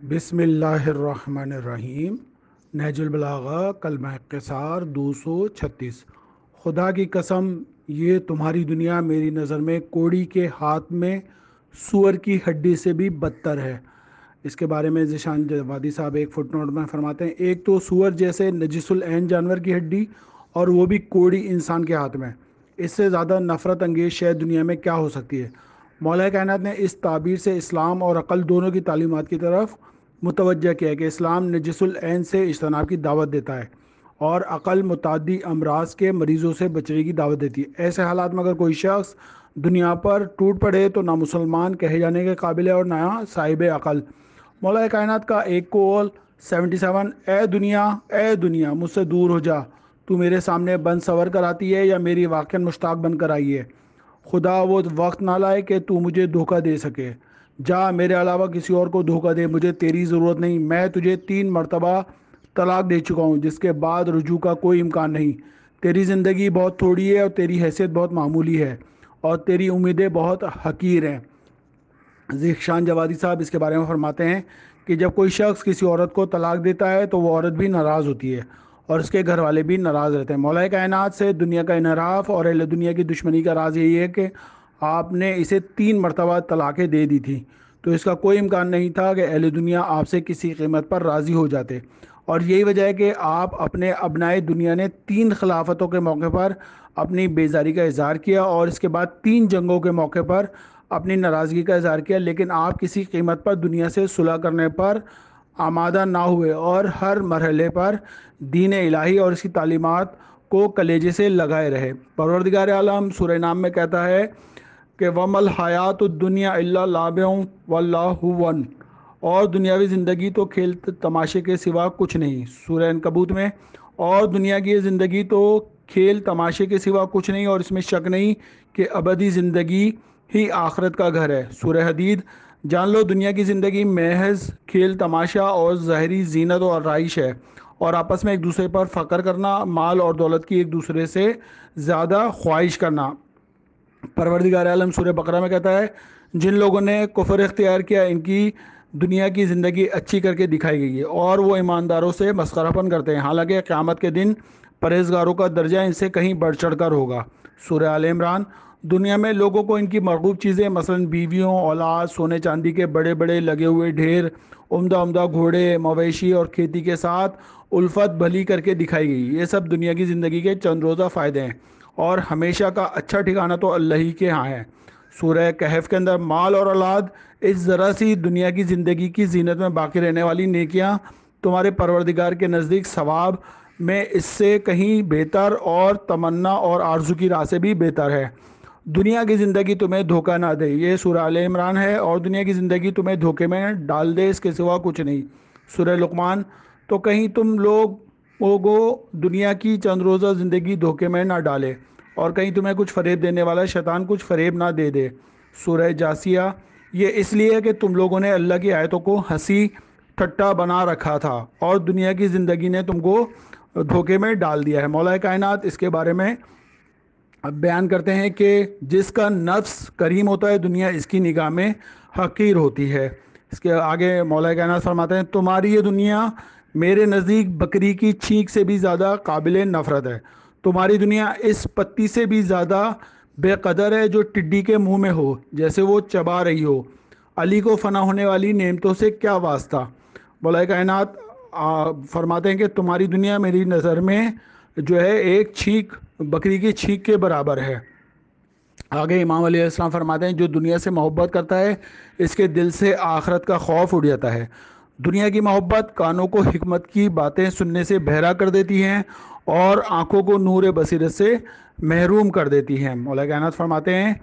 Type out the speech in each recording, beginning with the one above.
بسم اللہ الرحمن الرحیم۔ نہج البلاغہ کلمہ قصار 236۔ خدا کی قسم، یہ تمہاری دنیا میری نظر میں کوڑی کے ہاتھ میں سور کی ہڈی سے بھی بدتر ہے۔ اس کے بارے میں ذیشان جوادی صاحب ایک فٹ نوٹ میں فرماتے ہیں، ایک تو سور جیسے نجس العین جانور کی ہڈی، اور وہ بھی کوڑی انسان کے ہاتھ میں۔ اس سے زیادہ نفرت انگیز شے دنیا میں کیا ہو سکتی ہے؟ مولا کائنات نے اس تعبیر سے اسلام اور عقل دونوں کی تعلیمات کی طرف متوجہ کیا ہے کہ اسلام نجس العین سے اجتناب کی دعوت دیتا ہے اور عقل متعدی امراض کے مریضوں سے بچنے کی دعوت دیتی ہے۔ ایسے حالات میں اگر کوئی شخص دنیا پر ٹوٹ پڑے تو نہ مسلمان کہے جانے کے قابل ہے اور نہ صاحب عقل۔ مولا کائنات کا ایک قول 77، اے دنیا مجھ سے دور ہو جا، تو میرے سامنے بند سور کر آتی ہے یا میری واقعا مشتاق بن کر آئی ہے؟ خدا وہ وقت نہ لائے کہ تو مجھے دھوکہ دے سکے۔ جا، میرے علاوہ کسی اور کو دھوکہ دے، مجھے تیری ضرورت نہیں۔ میں تجھے 3 مرتبہ طلاق دے چکا ہوں، جس کے بعد رجوع کا کوئی امکان نہیں۔ تیری زندگی بہت تھوڑی ہے اور تیری حیثیت بہت معمولی ہے اور تیری امیدیں بہت حقیر ہیں۔ ذیشان جوادی صاحب اس کے بارے میں فرماتے ہیں کہ جب کوئی شخص کسی عورت کو طلاق دیتا ہے تو وہ عورت بھی ناراض ہوتی ہے اور اس کے گھر والے بھی ناراض رہتے ہیں۔ مولا کائنات سے دنیا کا انحراف اور اہل دنیا کی دشمنی کا راز یہی ہے کہ آپ نے اسے 3 مرتبہ طلاقیں دے دی تھی، تو اس کا کوئی امکان نہیں تھا کہ اہل دنیا آپ سے کسی قیمت پر راضی ہو جاتے، اور یہی وجہ ہے کہ آپ اپنے ابنائے دنیا نے 3 خلافتوں کے موقع پر اپنی بیزاری کا اظہار کیا اور اس کے بعد 3 جنگوں کے موقع پر اپنی ناراضگی کا اظہار کیا، لیکن آپ کسی قیمت پر دنیا سے صلح کرنے پر آمادہ نہ ہوئے اور ہر مرحلے پر دین الہی اور اس کی تعلیمات کو کلیجے سے لگائے رہے۔ پروردگار عالم سورہ نام میں کہتا ہے کہ وَمَا الْحَيَاةُ الدُّنْيَا إِلَّا لَعْبٌ وَلَهْوٌ، اور دنیاوی زندگی تو کھیل تماشے کے سوا کچھ نہیں۔ سورہ عنکبوت میں، اور دنیا کی یہ زندگی تو کھیل تماشے کے سوا کچھ نہیں اور اس میں شک نہیں کہ ابدی زندگی ہی آخرت کا گھر ہے۔ سورہ حدید، جان لو دنیا کی زندگی محض کھیل تماشا اور ظاہری زینت و آرائش ہے، اور آپس میں ایک دوسرے پر فخر کرنا، مال اور دولت کی ایک دوسرے سے زیادہ خواہش کرنا۔ پروردگار عالم سورہ بقرہ میں کہتا ہے، جن لوگوں نے کفر اختیار کیا ان کی دنیا کی زندگی اچھی کر کے دکھائی گئی ہے اور وہ ایمانداروں سے مسخرہ پن کرتے ہیں، حالانکہ قیامت کے دن پرہیزگاروں کا درجہ ان سے کہیں بڑھ چڑھ کر ہوگا۔ سورہ آل عمران، دنیا میں لوگوں کو ان کی مرغوب چیزیں مثلا بیویوں، اولاد، سونے چاندی کے بڑے بڑے لگے ہوئے ڈھیر، عمدہ عمدہ گھوڑے، مویشی اور کھیتی کے ساتھ الفت بھلی کر کے دکھائی گئی۔ یہ سب دنیا کی زندگی کے چند روزہ فائدے ہیں اور ہمیشہ کا اچھا ٹھکانہ تو اللہ ہی کے ہاں ہے۔ سورہ کہف کے اندر، مال اور اولاد اس ذرا سی دنیا کی زندگی کی زینت میں باقی رہنے والی نیکیاں تمہارے پروردگار کے نزدیک ثواب میں اس سے کہیں بہتر اور تمنا اور آرزو کی راہ سے بھی بہتر ہے۔ دنیا کی زندگی تمہیں دھوکہ نہ دے، یہ سورہ آل عمران ہے، اور دنیا کی زندگی تمہیں دھوکے میں ڈال دے، اس کے سوا کچھ نہیں۔ سورہ لقمان، تو کہیں تم لوگوں دنیا کی چند روزہ زندگی دھوکے میں نہ ڈالے اور کہیں تمہیں کچھ فریب دینے والا شیطان کچھ فریب نہ دے دے۔ سورہ جاسیہ، یہ اس لیے کہ تم لوگوں نے اللہ کی آیتوں کو ہنسی ٹھٹا بنا رکھا تھا اور دنیا کی زندگی نے تم کو دھوکے میں ڈال دیا ہے۔ مولا کائنات اس کے بارے میں اب بیان کرتے ہیں کہ جس کا نفس کریم ہوتا ہے دنیا اس کی نگاہ میں حقیر ہوتی ہے۔ اس کے آگے مولا کائنات فرماتے ہیں، تمہاری یہ دنیا میرے نزدیک بکری کی چھینک سے بھی زیادہ قابل نفرت ہے، تمہاری دنیا اس پتی سے بھی زیادہ بے قدر ہے جو ٹڈی کے منہ میں ہو، جیسے وہ چبا رہی ہو۔ علی کو فنا ہونے والی نعمتوں سے کیا واسطہ؟ مولا کائنات فرماتے ہیں کہ تمہاری دنیا میری نظر میں جو ہے ایک چھینک، بکری کی چھینک کے برابر ہے۔ آگے امام علیہ السلام فرماتے ہیں، جو دنیا سے محبت کرتا ہے اس کے دل سے آخرت کا خوف اڑ جاتا ہے۔ دنیا کی محبت کانوں کو حکمت کی باتیں سننے سے بہرا کر دیتی ہیں اور آنکھوں کو نور بصیرت سے محروم کر دیتی ہیں۔ مولا کائنات فرماتے ہیں،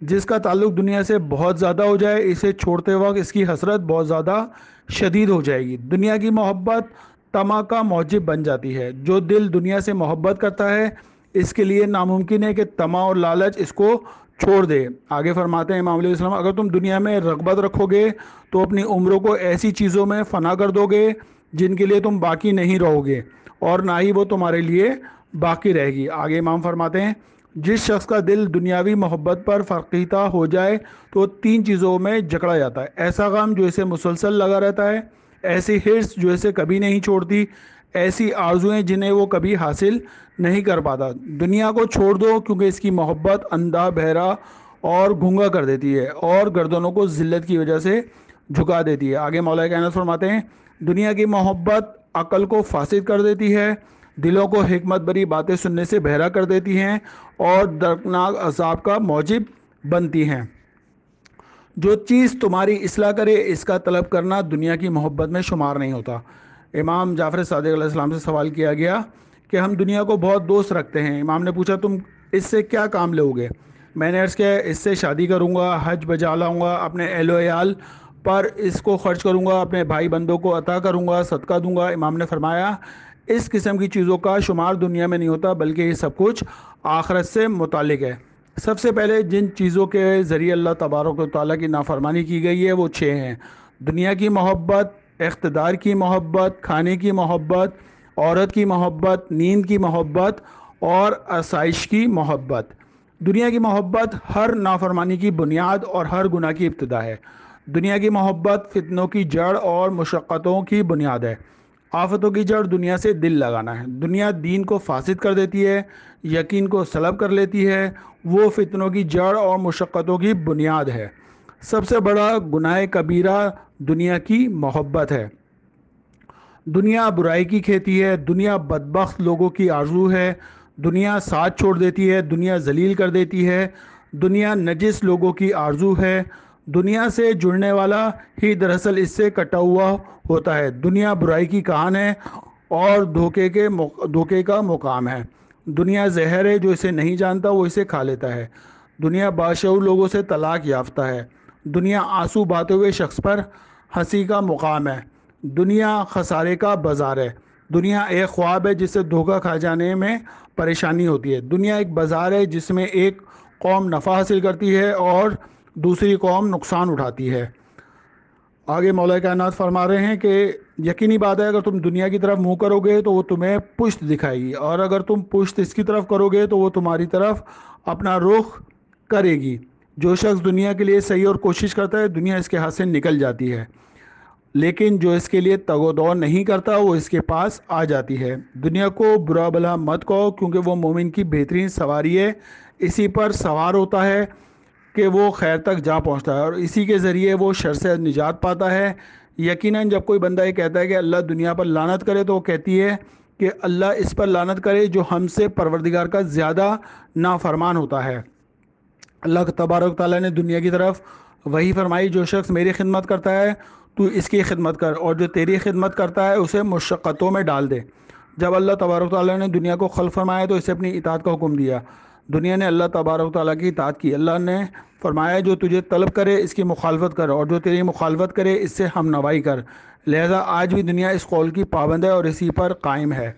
جس کا تعلق دنیا سے بہت زیادہ ہو جائے اسے چھوڑتے وقت اس کی حسرت بہت زیادہ شدید ہو جائے گی۔ دنیا کی محبت طمع کا موجب بن جاتی ہے۔ جو دل دنیا سے محبت کرتا ہے اس کے لیے ناممکن ہے کہ طمع اور لالچ اس کو چھوڑ دے۔ آگے فرماتے ہیں امام علیہ السلام، اگر تم دنیا میں رغبت رکھو گے تو اپنی عمروں کو ایسی چیزوں میں فنا کر دو گے جن کے لیے تم باقی نہیں رہو گے اور نہ ہی وہ تمہارے لیے باقی رہے گی۔ آگے امام فرماتے ہیں، جس شخص کا دل دنیاوی محبت پر فرقیطہ ہو جائے تو 3 چیزوں میں جکڑا جاتا ہے: ایسا غم جو اسے مسلسل لگا رہتا ہے، ایسی ہرس جو اسے کبھی نہیں چھوڑتی، ایسی آرزویں جنہیں وہ کبھی حاصل نہیں کر پاتا۔ دنیا کو چھوڑ دو کیونکہ اس کی محبت اندھا، بہرا اور گھونگا کر دیتی ہے اور گردنوں کو ذلت کی وجہ سے جھکا دیتی ہے۔ آگے مولا کائنات فرماتے ہیں، دنیا کی محبت عقل کو فاسد کر دیتی ہے، دلوں کو حکمت بری باتیں سننے سے بہرا کر دیتی ہیں اور دردناک عذاب کا موجب بنتی ہیں۔ جو چیز تمہاری اصلاح کرے اس کا طلب کرنا دنیا کی محبت میں شمار نہیں ہوتا۔ امام جعفر صادق علیہ السلام سے سوال کیا گیا کہ ہم دنیا کو بہت دوست رکھتے ہیں۔ امام نے پوچھا تم اس سے کیا کام لو گے؟ میں نے عرض کیا اس سے شادی کروں گا، حج بجا لاؤں گا، اپنے اہل و عیال پر اس کو خرچ کروں گا، اپنے بھائی بندوں کو عطا کروں گا، صدقہ دوں گا۔ امام نے فرمایا اس قسم کی چیزوں کا شمار دنیا میں نہیں ہوتا، بلکہ یہ سب کچھ آخرت سے متعلق ہے۔ سب سے پہلے جن چیزوں کے ذریعے اللہ تبارک و تعالیٰ کی نافرمانی کی گئی ہے وہ 6 ہیں: دنیا کی محبت، اقتدار کی محبت، کھانے کی محبت، عورت کی محبت، نیند کی محبت اور آسائش کی محبت۔ دنیا کی محبت ہر نافرمانی کی بنیاد اور ہر گناہ کی ابتدا ہے۔ دنیا کی محبت فتنوں کی جڑ اور مشقتوں کی بنیاد ہے۔ آفتوں کی جڑ دنیا سے دل لگانا ہے۔ دنیا دین کو فاسد کر دیتی ہے، یقین کو سلب کر لیتی ہے، وہ فتنوں کی جڑ اور مشقتوں کی بنیاد ہے۔ سب سے بڑا گناہ کبیرہ دنیا کی محبت ہے۔ دنیا برائی کی کھیتی ہے، دنیا بدبخت لوگوں کی آرزو ہے، دنیا ساتھ چھوڑ دیتی ہے، دنیا ذلیل کر دیتی ہے، دنیا نجس لوگوں کی آرزو ہے، دنیا سے جڑنے والا ہی دراصل اس سے کٹا ہوا ہوتا ہے۔ دنیا برائی کی کہان ہے اور دھوکے کا مقام ہے۔ دنیا زہر ہے، جو اسے نہیں جانتا وہ اسے کھا لیتا ہے۔ دنیا باشعور لوگوں سے طلاق یافتہ ہے۔ دنیا آنسو بہاتے ہوئے شخص پر ہنسی کا مقام ہے۔ دنیا خسارے کا بازار ہے۔ دنیا ایک خواب ہے جس سے دھوکہ کھا جانے میں پریشانی ہوتی ہے۔ دنیا ایک بازار ہے جس میں ایک قوم نفع حاصل کرتی ہے اور دوسری قوم نقصان اٹھاتی ہے۔ آگے مولا کائنات فرما رہے ہیں کہ یقینی بات ہے اگر تم دنیا کی طرف منہ کرو گے تو وہ تمہیں پشت دکھائے گی، اور اگر تم پشت اس کی طرف کرو گے تو وہ تمہاری طرف اپنا رخ کرے گی۔ جو شخص دنیا کے لیے صحیح اور کوشش کرتا ہے دنیا اس کے ہاتھ سے نکل جاتی ہے، لیکن جو اس کے لیے تگ و دو نہیں کرتا وہ اس کے پاس آ جاتی ہے۔ دنیا کو برا بھلا مت کہو کیونکہ وہ مومن کی بہترین سواری ہے۔ اسی پر سوار ہوتا ہے کہ وہ خیر تک جا پہنچتا ہے اور اسی کے ذریعے وہ شر سے نجات پاتا ہے۔ یقیناً جب کوئی بندہ یہ کہتا ہے کہ اللہ دنیا پر لعنت کرے تو وہ کہتی ہے کہ اللہ اس پر لعنت کرے جو ہم سے پروردگار کا زیادہ نافرمان ہوتا ہے۔ اللہ تبارک تعالیٰ نے دنیا کی طرف وہی فرمائی، جو شخص میری خدمت کرتا ہے تو اس کی خدمت کر، اور جو تیری خدمت کرتا ہے اسے مشقتوں میں ڈال دے۔ جب اللہ تبارک تعالیٰ نے دنیا کو خلق فرمایا تو اسے اپنی اطاعت کا حکم دیا۔ دنیا نے اللہ تبارک تعالیٰ کی اطاعت کی۔ اللہ نے فرمایا جو تجھے طلب کرے اس کی مخالفت کر، اور جو تیری مخالفت کرے اس سے ہم نوائی کر۔ لہذا آج بھی دنیا اس قول کی پابند ہے اور اسی پر قائم ہے۔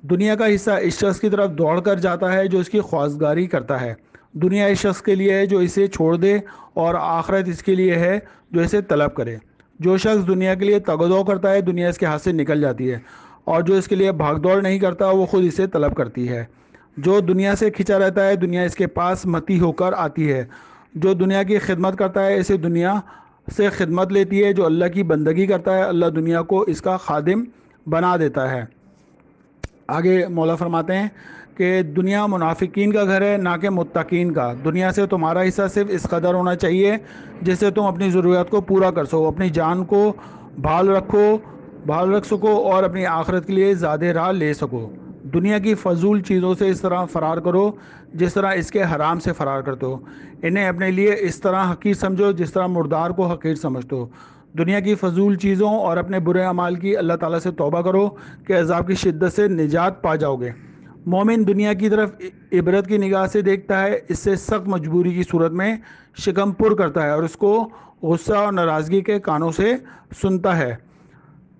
دنیا کا حصہ اس شخص کی طرف دوڑ کر جاتا ہے جو اس کی خواستگاری کرتا ہے۔ دنیا اس شخص کے لیے ہے جو اسے چھوڑ دے، اور آخرت اس کے لیے ہے جو اسے طلب کرے۔ جو شخص دنیا کے لیے تگ و دو کرتا ہے دنیا اس کے ہاتھ سے نکل جاتی ہے، اور جو اس کے لیے بھاگ دوڑ نہیں کرتا وہ خود اسے طلب کرتی ہے۔ جو دنیا سے کھنچا رہتا ہے دنیا اس کے پاس متی ہو کر آتی ہے۔ جو دنیا کی خدمت کرتا ہے اسے دنیا سے خدمت لیتی ہے۔ جو اللہ کی بندگی کرتا ہے اللہ دنیا کو اس کا خادم بنا دیتا ہے۔ آگے مولا فرماتے ہیں کہ دنیا منافقین کا گھر ہے نہ کہ متقین کا۔ دنیا سے تمہارا حصہ صرف اس قدر ہونا چاہیے جس سے تم اپنی ضروریات کو پورا کر سکو، اپنی جان کو بحال رکھ سکو اور اپنی آخرت کے لیے زیادہ راہ لے سکو۔ دنیا کی فضول چیزوں سے اس طرح فرار کرو جس طرح اس کے حرام سے فرار کرتے ہو۔ انہیں اپنے لیے اس طرح حقیر سمجھو جس طرح مردار کو حقیر سمجھتے ہو۔ دنیا کی فضول چیزوں اور اپنے برے اعمال کی اللہ تعالیٰ سے توبہ کرو کہ عذاب کی شدت سے نجات پا جاؤ گے۔ مومن دنیا کی طرف عبرت کی نگاہ سے دیکھتا ہے، اس سے سخت مجبوری کی صورت میں شکم پر کرتا ہے اور اس کو غصہ اور ناراضگی کے کانوں سے سنتا ہے۔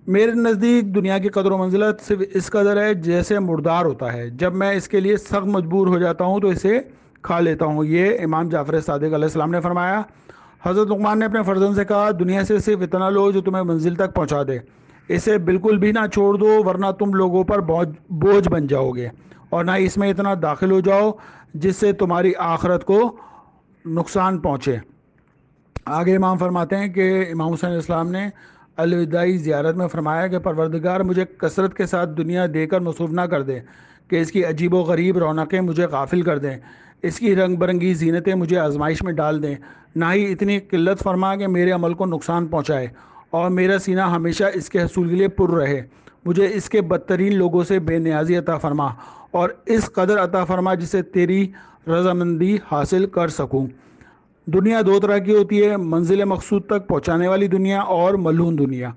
میرے نزدیک دنیا کی قدر و منزلت صرف اس قدر ہے جیسے مردار ہوتا ہے۔ جب میں اس کے لیے سخت مجبور ہو جاتا ہوں تو اسے کھا لیتا ہوں۔ یہ امام جعفر صادق علیہ السلام نے فرمایا۔ حضرت لقمان نے اپنے فرزند سے کہا دنیا سے صرف اتنا لو جو تمہیں منزل تک پہنچا دے، اسے بالکل بھی نہ چھوڑ دو ورنہ تم لوگوں پر بوجھ بن جاؤ گے، اور نہ اس میں اتنا داخل ہو جاؤ جس سے تمہاری آخرت کو نقصان پہنچے۔ آگے امام فرماتے ہیں کہ امام حسین علیہ السلام نے الوداعی زیارت میں فرمایا کہ پروردگار مجھے کثرت کے ساتھ دنیا دے کر مصروف نہ کر دیں کہ اس کی عجیب و غریب رونقیں مجھے غافل کر دیں، اس کی رنگ برنگی زینتیں مجھے آزمائش میں ڈال دیں، نہ ہی اتنی قلت فرما کہ میرے عمل کو نقصان پہنچائے اور میرا سینہ ہمیشہ اس کے حصول کے لیے پر رہے۔ مجھے اس کے بدترین لوگوں سے بے نیازی عطا فرما اور اس قدر عطا فرما جسے تیری رضامندی حاصل کر سکوں۔ دنیا دو طرح کی ہوتی ہے، منزل مقصود تک پہنچانے والی دنیا اور ملعون دنیا۔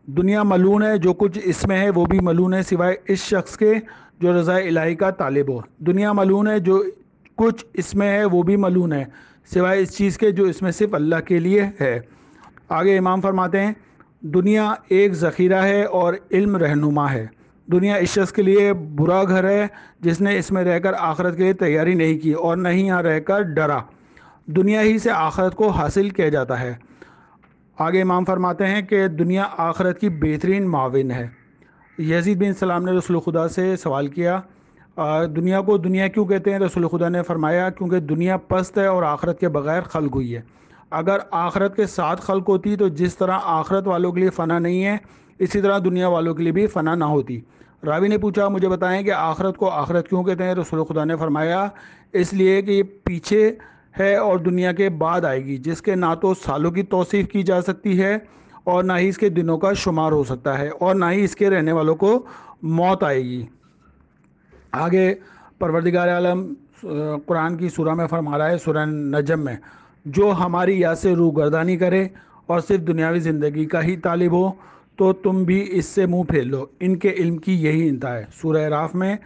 دنیا ملعون ہے، جو کچھ اس میں ہے وہ بھی ملعون ہے سوائے اس شخص کے جو رضا الہی کا طالب ہو۔ دنیا ملعون ہے، جو کچھ اس میں ہے وہ بھی ملعون ہے سوائے اس چیز کے جو اس میں صرف اللہ کے لیے ہے۔ آگے امام فرماتے ہیں، دنیا ایک ذخیرہ ہے اور علم رہنما ہے۔ دنیا اس شخص کے لیے برا گھر ہے جس نے اس میں رہ کر آخرت کے لیے تیاری نہیں کی اور نہ ہی یہاں رہ کر ڈرا۔ دنیا ہی سے آخرت کو حاصل کیا جاتا ہے۔ آگے امام فرماتے ہیں کہ دنیا آخرت کی بہترین معاون ہے۔ یزید بن سلام نے رسول خدا سے سوال کیا، دنیا کو دنیا کیوں کہتے ہیں؟ رسول خدا نے فرمایا، کیونکہ دنیا پست ہے اور آخرت کے بغیر خلق ہوئی ہے۔ اگر آخرت کے ساتھ خلق ہوتی تو جس طرح آخرت والوں کے لیے فنا نہیں ہے اسی طرح دنیا والوں کے لیے بھی فنا نہ ہوتی۔ راوی نے پوچھا، مجھے بتائیں کہ آخرت کو آخرت کیوں کہتے ہیں؟ رسول خدا نے فرمایا، اس لیے کہ یہ پیچھے ہے اور دنیا کے بعد آئے گی، جس کے نہ تو سالوں کی توصیف کی جا سکتی ہے اور نہ ہی اس کے دنوں کا شمار ہو سکتا ہے اور نہ ہی اس کے رہنے والوں کو موت آئے گی۔ آگے پروردگار عالم قرآن کی سورہ میں فرما رہا ہے، سورہ نجم میں، جو ہماری یاد سے روگردانی کرے اور صرف دنیاوی زندگی کا ہی طالب ہو تو تم بھی اس سے منہ پھیر لو، ان کے علم کی یہی انتہا ہے۔ سورہ اعراف میں،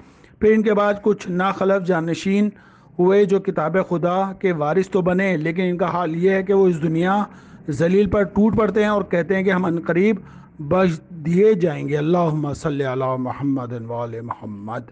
پھر ان کے بعد کچھ ناخلف جانشین ہوئے جو کتاب خدا کے وارث تو بنے، لیکن ان کا حال یہ ہے کہ وہ اس دنیا ذلیل پر ٹوٹ پڑتے ہیں اور کہتے ہیں کہ ہم عنقریب بخش دیے جائیں گے۔ اللہم صلی علی محمد و آل محمد۔